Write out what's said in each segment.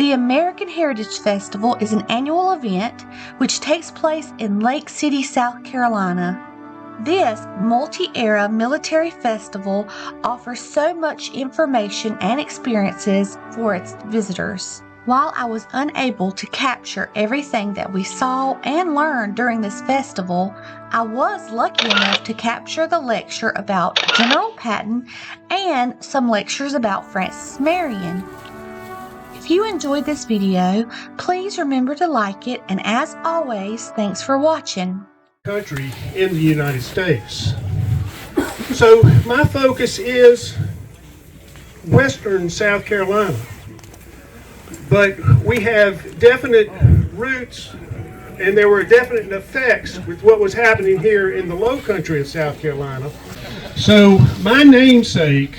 The American Heritage Festival is an annual event which takes place in Lake City, South Carolina. This multi-era military festival offers so much information and experiences for its visitors. While I was unable to capture everything that we saw and learned during this festival, I was lucky enough to capture the lecture about General Patton and some lectures about Francis Marion. If you enjoyed this video, please remember to like it, and as always, thanks for watching. Country in the United States. So my focus is western South Carolina, but we have definite roots and there were definite effects with what was happening here in the low country of South Carolina. So my namesake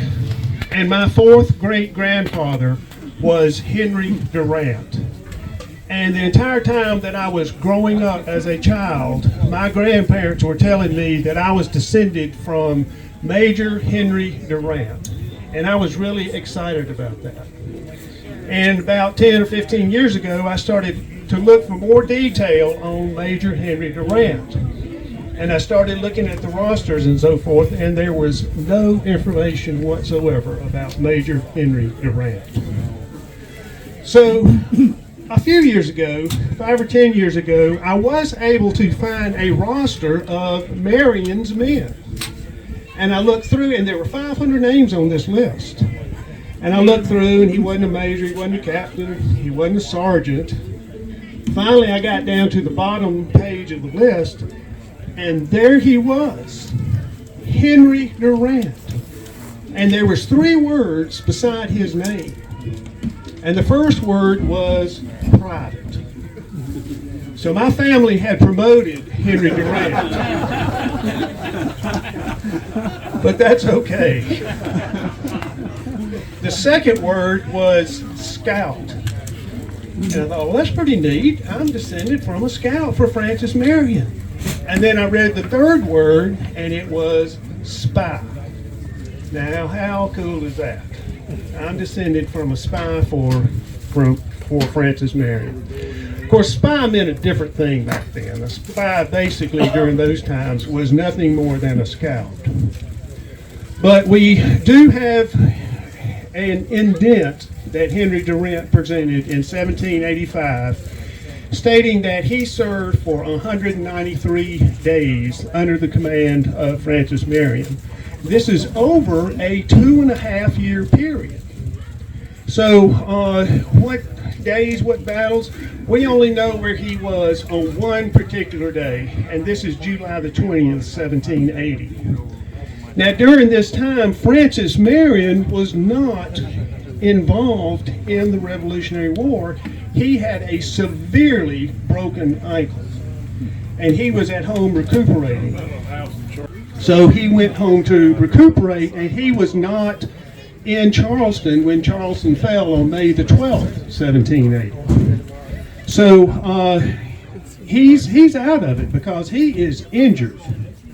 and my fourth great grandfather was Henry Durant. And the entire time that I was growing up as a child, my grandparents were telling me that I was descended from Major Henry Durant. And I was really excited about that. And about 10 or 15 years ago, I started to look for more detail on Major Henry Durant. And I started looking at the rosters and so forth, and there was no information whatsoever about Major Henry Durant. So, a few years ago, 5 or 10 years ago, I was able to find a roster of Marion's men. And I looked through, and there were 500 names on this list. And I looked through, and he wasn't a major, he wasn't a captain, he wasn't a sergeant. Finally, I got down to the bottom page of the list, and there he was, Henry Durant. And there was 3 words beside his name. And the first word was private. So my family had promoted Henry Durant. But that's okay. The second word was scout. And I thought, well, that's pretty neat. I'm descended from a scout for Francis Marion. And then I read the third word, and it was spy. Now, how cool is that? I'm descended from a spy for Francis Marion. Of course, spy meant a different thing back then. A spy, basically, during those times, was nothing more than a scout. But we do have an indent that Henry Durant presented in 1785, stating that he served for 193 days under the command of Francis Marion. This is over a 2.5 year period. So what days, what battles? We only know where he was on one particular day, and this is July the 20th, 1780. Now during this time, Francis Marion was not involved in the Revolutionary War. He had a severely broken ankle, and he was at home recuperating. So he went home to recuperate, and he was not in Charleston when Charleston fell on May the 12th, 1780. So he's out of it because he is injured.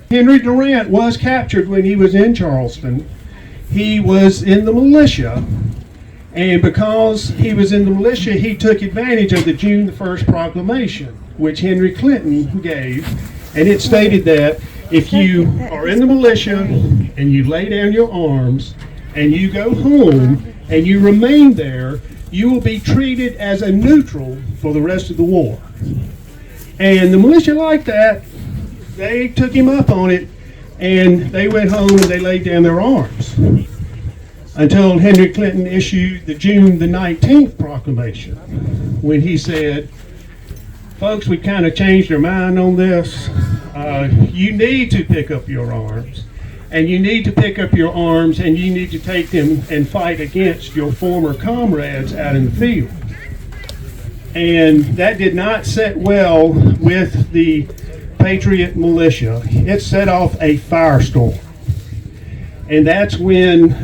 Henry Durant was captured when he was in Charleston. He was in the militia, and because he was in the militia, he took advantage of the June the 1st proclamation, which Henry Clinton gave, and it stated that if you are in the militia and you lay down your arms and you go home and you remain there, you will be treated as a neutral for the rest of the war. And the militia liked that. They took him up on it, and they went home and they laid down their arms until Henry Clinton issued the June the 19th proclamation, when he said, folks, we kind of changed our mind on this. You need to pick up your arms, and you need to pick up your arms and you need to take them and fight against your former comrades out in the field. And that did not sit well with the Patriot militia. It set off a firestorm. And that's when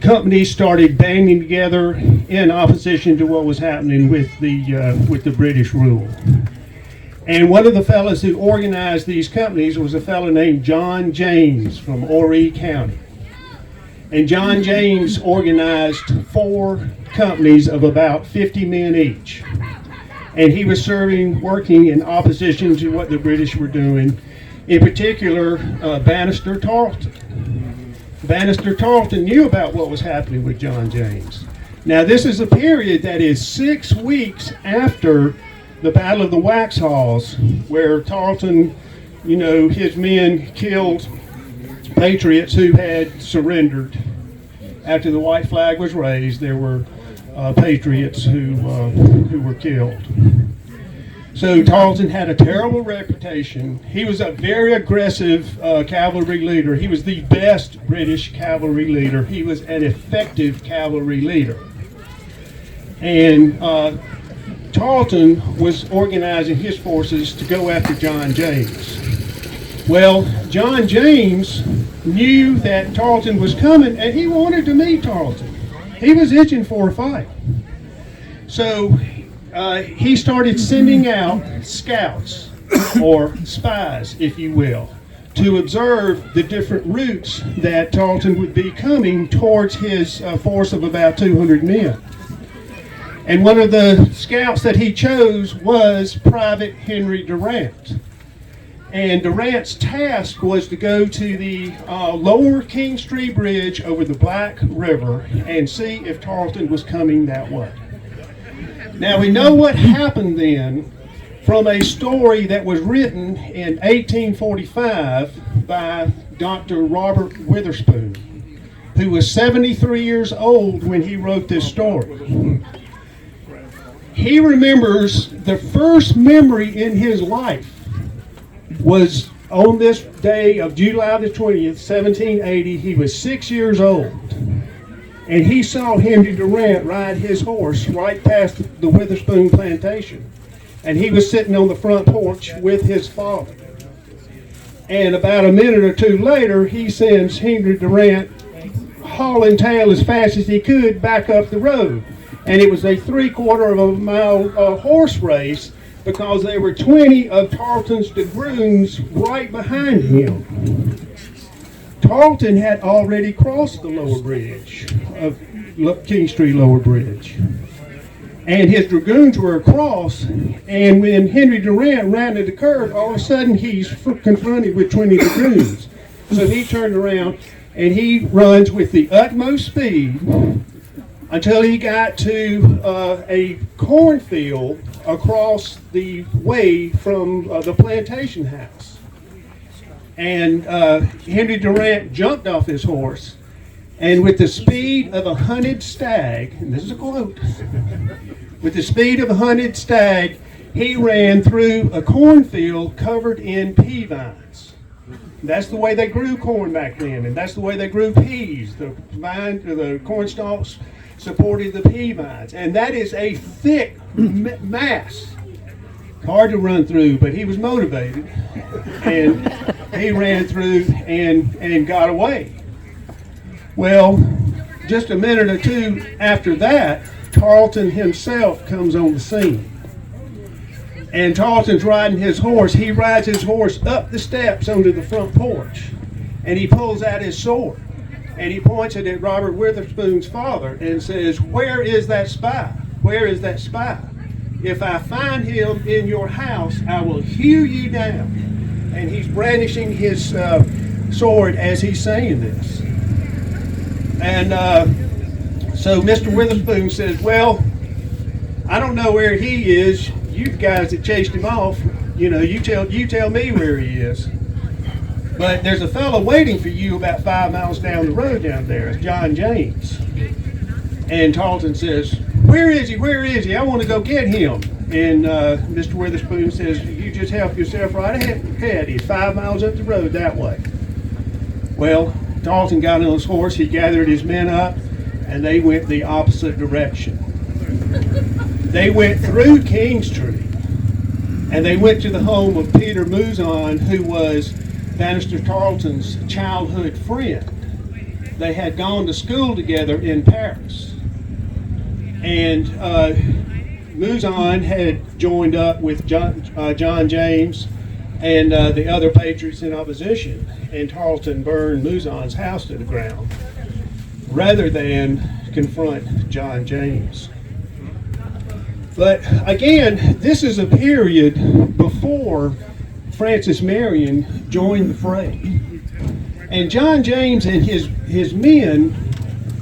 companies started banding together in opposition to what was happening with the British rule. And one of the fellows who organized these companies was a fellow named John James from Horry County. And John James organized 4 companies of about 50 men each. And he was working in opposition to what the British were doing, in particular, Bannister Tarleton. Bannister Tarleton knew about what was happening with John James. Now, this is a period that is 6 weeks after the Battle of the Waxhaws, where Tarleton, his men killed patriots who had surrendered. After the white flag was raised, there were patriots who were killed. So Tarleton had a terrible reputation. He was a very aggressive cavalry leader. He was the best British cavalry leader. He was an effective cavalry leader. And Tarleton was organizing his forces to go after John James. Well, John James knew that Tarleton was coming, and he wanted to meet Tarleton. He was itching for a fight. So he started sending out scouts, or spies, if you will, to observe the different routes that Tarleton would be coming towards his force of about 200 men. And one of the scouts that he chose was Private Henry Durant. And Durant's task was to go to the lower Kingstree Bridge over the Black River and see if Tarleton was coming that way. Now, we know what happened then from a story that was written in 1845 by Dr. Robert Witherspoon, who was 73 years old when he wrote this story. He remembers the first memory in his life was on this day of July the 20th, 1780. He was 6 years old. And he saw Henry Durant ride his horse right past the Witherspoon plantation. And he was sitting on the front porch with his father. And about a minute or two later, he sends Henry Durant hauling tail as fast as he could back up the road. And it was a 3/4 of a mile horse race, because there were 20 of Tarleton's dragoons right behind him. Tarleton had already crossed the lower bridge of Kingstree Lower Bridge. And his dragoons were across, and when Henry Durant rounded the curve, all of a sudden he's confronted with 20 dragoons. So he turned around and he runs with the utmost speed until he got to a cornfield across the way from the plantation house. And Henry Durant jumped off his horse, and with the speed of a hunted stag, and this is a quote, with the speed of a hunted stag, he ran through a cornfield covered in pea vines. That's the way they grew corn back then, and that's the way they grew peas. The corn stalks supported the pea vines, and that is a thick mass. Hard to run through, but he was motivated, and he ran through and got away. Well, just a minute or two after that, Tarleton himself comes on the scene. And Tarleton's riding his horse. He rides his horse up the steps onto the front porch, and he pulls out his sword. And he points it at Robert Witherspoon's father and says, "Where is that spy? Where is that spy? If I find him in your house, I will hew you down." And he's brandishing his sword as he's saying this. And so Mr. Witherspoon says, "Well, I don't know where he is. You guys that chased him off, you tell me where he is. But there's a fellow waiting for you about 5 miles down the road down there. It's John James." And Tarleton says, "Where is he? Where is he? I want to go get him." And Mr. Witherspoon says, "You just help yourself right ahead. He's 5 miles up the road that way." Well, Tarleton got on his horse. He gathered his men up, and they went the opposite direction. They went through Kingstree, and they went to the home of Peter Mouzon, who was Bannister Tarleton's childhood friend. They had gone to school together in Paris. And Mouzon had joined up with John James and the other patriots in opposition, and Tarleton burned Mouzon's house to the ground. rather than confront John James. But again, this is a period before Francis Marion joined the fray. And John James and his men,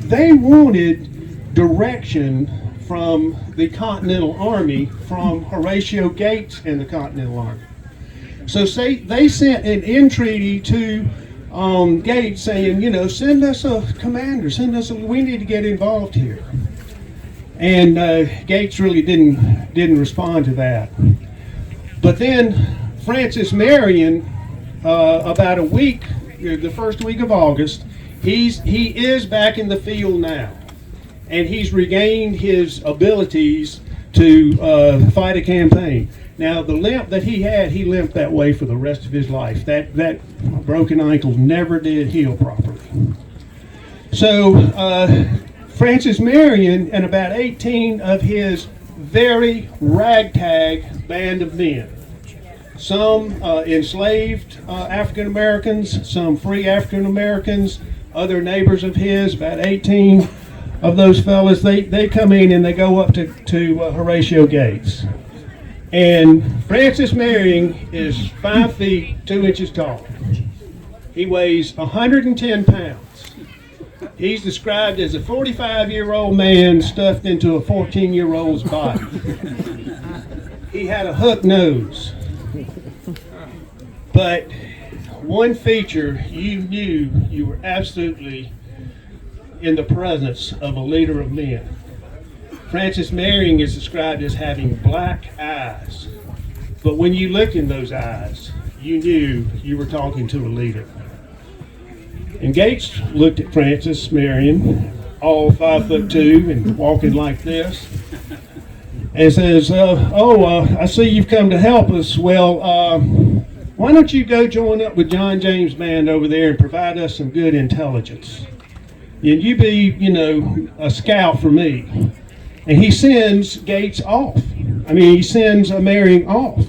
they wanted direction from the Continental Army, from Horatio Gates and the Continental Army. So they sent an entreaty to Gates saying, send us a commander, we need to get involved here. And Gates really didn't respond to that. But then Francis Marion, about a week, the first week of August, he is back in the field now. And he's regained his abilities to fight a campaign. Now, the limp that he limped that way for the rest of his life. That broken ankle never did heal properly. So, Francis Marion and about 18 of his very ragtag band of men, some enslaved African Americans, some free African Americans, other neighbors of his, about 18 of those fellas, they come in and they go up to Horatio Gates. And Francis Marion is 5 feet 2 inches tall. He weighs 110 pounds. He's described as a 45-year-old man stuffed into a 14-year-old's body. He had a hook nose. But one feature, you knew you were absolutely in the presence of a leader of men. Francis Marion is described as having black eyes. But when you looked in those eyes, you knew you were talking to a leader. And Gates looked at Francis Marion, all 5'2" and walking like this, and says, I see you've come to help us. Well, why don't you go join up with John James' band over there and provide us some good intelligence? And you be, a scout for me. And he sends Gates off. He sends Marion off.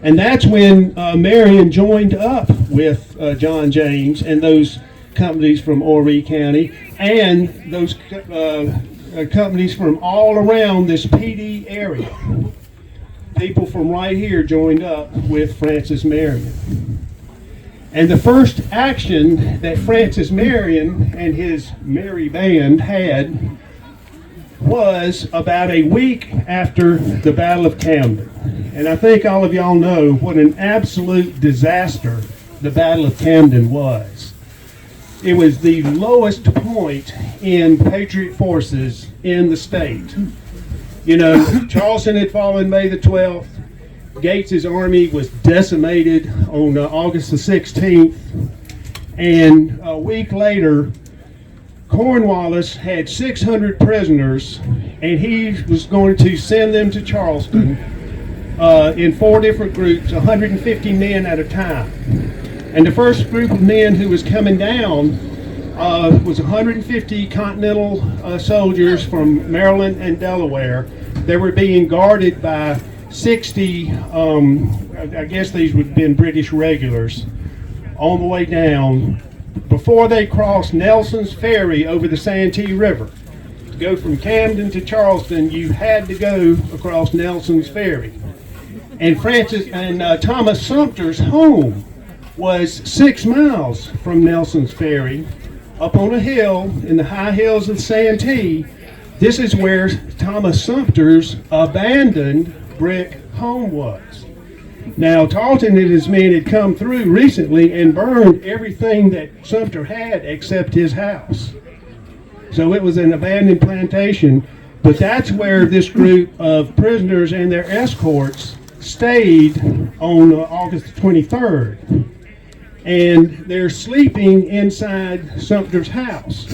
And that's when Marion joined up with John James and those companies from Horry County and those companies from all around this PD area. People from right here joined up with Francis Marion. And the first action that Francis Marion and his merry band had was about a week after the Battle of Camden. And I think all of y'all know what an absolute disaster the Battle of Camden was. It was the lowest point in Patriot forces in the state. Charleston had fallen May the 12th. Gates's army was decimated on August the 16th. And a week later, Cornwallis had 600 prisoners, and he was going to send them to Charleston in 4 different groups, 150 men at a time. And the first group of men who was coming down was 150 Continental soldiers from Maryland and Delaware. They were being guarded by 60, I guess these would have been British regulars, on the way down before they crossed Nelson's Ferry over the Santee River. To go from Camden to Charleston, you had to go across Nelson's Ferry. And Thomas Sumter's home was 6 miles from Nelson's Ferry, up on a hill in the high hills of Santee. This is where Thomas Sumter's abandoned brick home was. Now, Tarleton and his men had come through recently and burned everything that Sumter had except his house. So it was an abandoned plantation, but that's where this group of prisoners and their escorts stayed on August 23rd. And they're sleeping inside Sumter's house.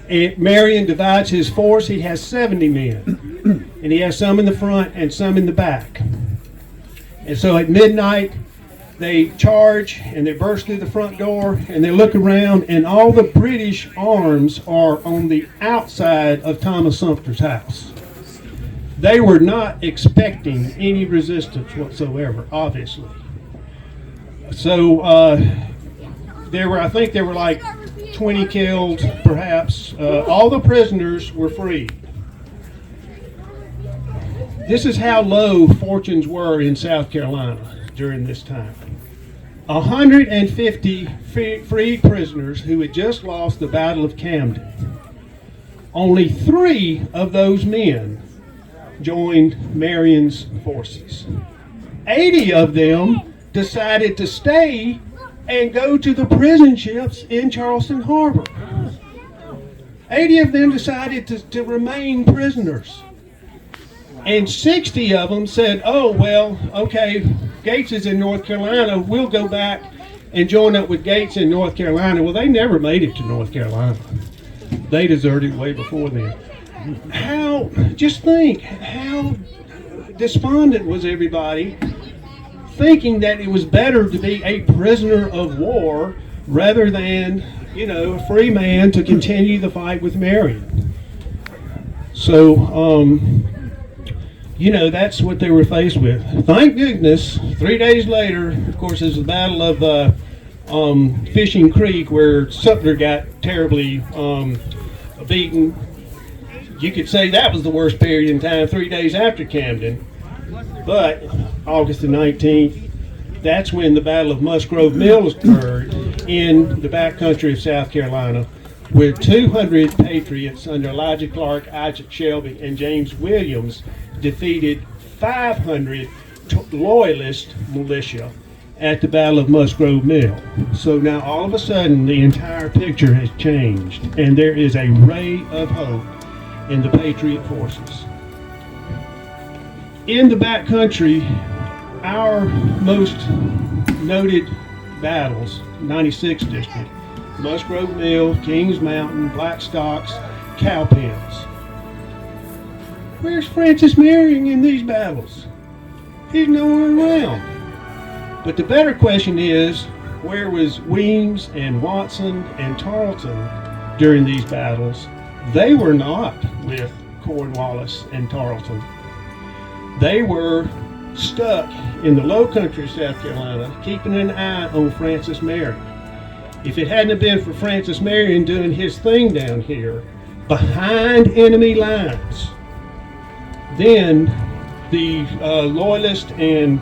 And Marion divides his force. He has 70 men. And he has some in the front and some in the back. And so at midnight, they charge and they burst through the front door and they look around, and all the British arms are on the outside of Thomas Sumter's house. They were not expecting any resistance whatsoever, obviously. So I think there were like 20 killed, perhaps. All the prisoners were freed. This is how low fortunes were in South Carolina during this time. 150 freed prisoners who had just lost the Battle of Camden. Only 3 of those men joined Marion's forces. 80 of them decided to stay and go to the prison ships in Charleston Harbor. 80 of them decided to remain prisoners. And 60 of them said, oh, well, okay, Gates is in North Carolina, we'll go back and join up with Gates in North Carolina. Well, they never made it to North Carolina. They deserted way before then. Just think, how despondent was everybody, thinking that it was better to be a prisoner of war rather than, a free man to continue the fight with Marion. So, that's what they were faced with. Thank goodness, 3 days later, of course, is the Battle of Fishing Creek, where Sumter got terribly beaten. You could say that was the worst period in time, 3 days after Camden. But August the 19th, that's when the Battle of Musgrove Mills occurred in the backcountry of South Carolina, where 200 patriots under Elijah Clark, Isaac Shelby, and James Williams defeated 500 loyalist militia at the Battle of Musgrove Mill. So now all of a sudden the entire picture has changed, and there is a ray of hope in the Patriot forces. In the backcountry, our most noted battles, 96th District, Musgrove Mill, Kings Mountain, Blackstocks, Cowpens. Where's Francis Marion in these battles? He's nowhere around. But the better question is, where was Weems and Watson and Tarleton during these battles? They were not with Cornwallis and Tarleton. They were stuck in the low country of South Carolina, keeping an eye on Francis Marion. If it hadn't been for Francis Marion doing his thing down here, behind enemy lines, then the Loyalist and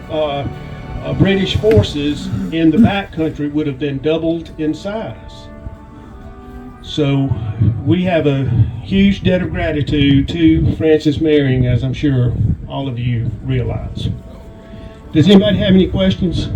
British forces in the backcountry would have been doubled in size. So we have a huge debt of gratitude to Francis Marion, as I'm sure all of you realize. Does anybody have any questions?